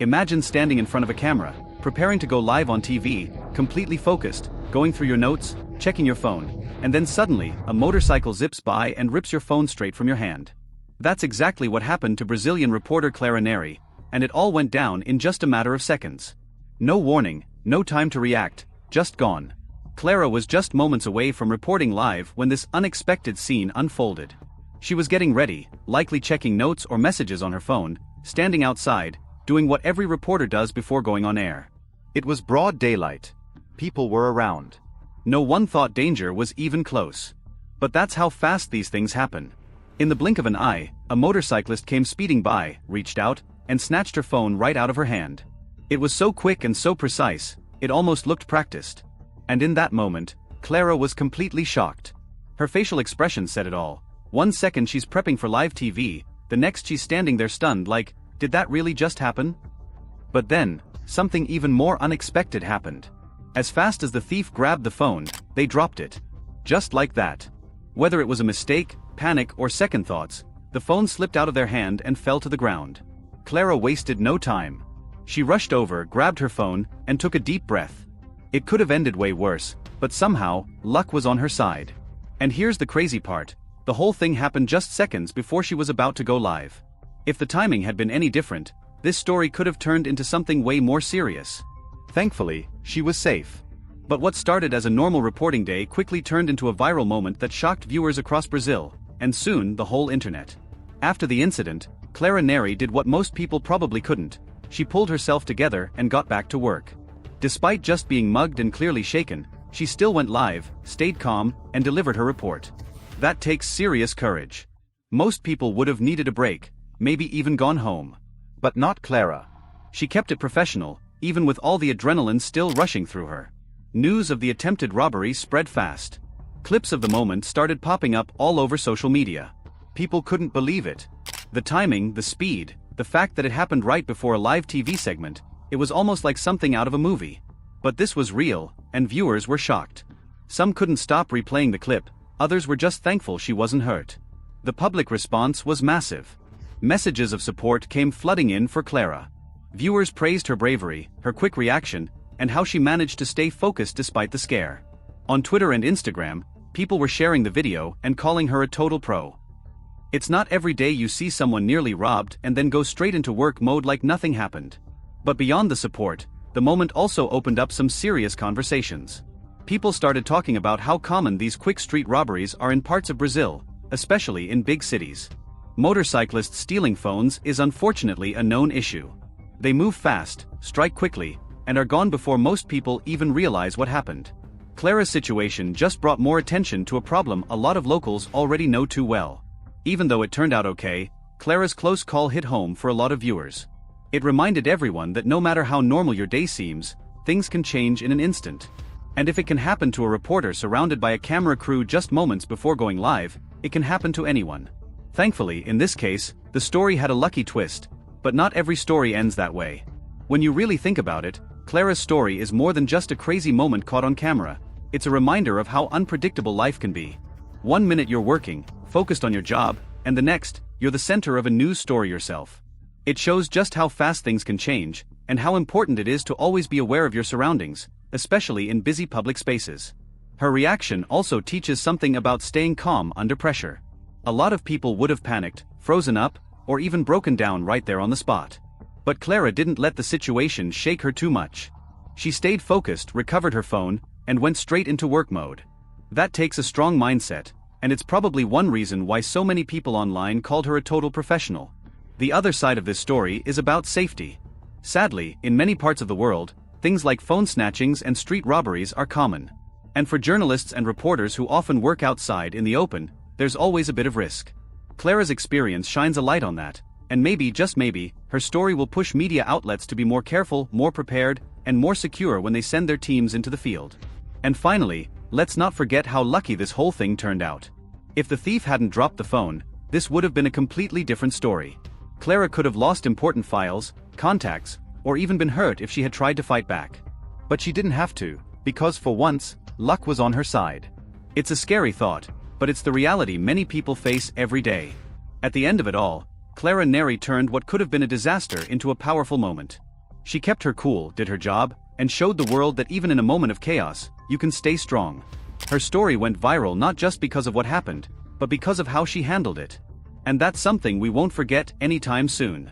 Imagine standing in front of a camera, preparing to go live on TV, completely focused, going through your notes, checking your phone, and then suddenly, a motorcycle zips by and rips your phone straight from your hand. That's exactly what happened to Brazilian reporter Clara Nery, and it all went down in just a matter of seconds. No warning, no time to react, just gone. Clara was just moments away from reporting live when this unexpected scene unfolded. She was getting ready, likely checking notes or messages on her phone, standing outside, doing what every reporter does before going on air. It was broad daylight. People were around. No one thought danger was even close. But that's how fast these things happen. In the blink of an eye, a motorcyclist came speeding by, reached out, and snatched her phone right out of her hand. It was so quick and so precise, it almost looked practiced. And in that moment, Clara was completely shocked. Her facial expression said it all. 1 second she's prepping for live TV, the next she's standing there stunned like, did that really just happen? But then, something even more unexpected happened. As fast as the thief grabbed the phone, they dropped it. Just like that. Whether it was a mistake, panic, or second thoughts, the phone slipped out of their hand and fell to the ground. Clara wasted no time. She rushed over, grabbed her phone, and took a deep breath. It could have ended way worse, but somehow, luck was on her side. And here's the crazy part. The whole thing happened just seconds before she was about to go live. If the timing had been any different, this story could have turned into something way more serious. Thankfully, she was safe. But what started as a normal reporting day quickly turned into a viral moment that shocked viewers across Brazil, and soon the whole internet. After the incident, Clara Nery did what most people probably couldn't. She pulled herself together and got back to work. Despite just being mugged and clearly shaken, she still went live, stayed calm, and delivered her report. That takes serious courage. Most people would have needed a break, maybe even gone home. But not Clara. She kept it professional, even with all the adrenaline still rushing through her. News of the attempted robbery spread fast. Clips of the moment started popping up all over social media. People couldn't believe it. The timing, the speed, the fact that it happened right before a live TV segment, it was almost like something out of a movie. But this was real, and viewers were shocked. Some couldn't stop replaying the clip, others were just thankful she wasn't hurt. The public response was massive. Messages of support came flooding in for Clara. Viewers praised her bravery, her quick reaction, and how she managed to stay focused despite the scare. On Twitter and Instagram, people were sharing the video and calling her a total pro. It's not every day you see someone nearly robbed and then go straight into work mode like nothing happened. But beyond the support, the moment also opened up some serious conversations. People started talking about how common these quick street robberies are in parts of Brazil, especially in big cities. Motorcyclists stealing phones is unfortunately a known issue. They move fast, strike quickly, and are gone before most people even realize what happened. Clara's situation just brought more attention to a problem a lot of locals already know too well. Even though it turned out okay, Clara's close call hit home for a lot of viewers. It reminded everyone that no matter how normal your day seems, things can change in an instant. And if it can happen to a reporter surrounded by a camera crew just moments before going live, it can happen to anyone. Thankfully, in this case, the story had a lucky twist, but not every story ends that way. When you really think about it, Clara's story is more than just a crazy moment caught on camera. It's a reminder of how unpredictable life can be. 1 minute you're working, focused on your job, and the next, you're the center of a news story yourself. It shows just how fast things can change, and how important it is to always be aware of your surroundings, especially in busy public spaces. Her reaction also teaches something about staying calm under pressure. A lot of people would have panicked, frozen up, or even broken down right there on the spot. But Clara didn't let the situation shake her too much. She stayed focused, recovered her phone, and went straight into work mode. That takes a strong mindset, and it's probably one reason why so many people online called her a total professional. The other side of this story is about safety. Sadly, in many parts of the world, things like phone snatchings and street robberies are common. And for journalists and reporters who often work outside in the open, there's always a bit of risk. Clara's experience shines a light on that, and maybe, just maybe, her story will push media outlets to be more careful, more prepared, and more secure when they send their teams into the field. And finally, let's not forget how lucky this whole thing turned out. If the thief hadn't dropped the phone, this would have been a completely different story. Clara could have lost important files, contacts, or even been hurt if she had tried to fight back. But she didn't have to, because for once, luck was on her side. It's a scary thought, but it's the reality many people face every day. At the end of it all, Clara Nery turned what could have been a disaster into a powerful moment. She kept her cool, did her job, and showed the world that even in a moment of chaos, you can stay strong. Her story went viral not just because of what happened, but because of how she handled it. And that's something we won't forget anytime soon.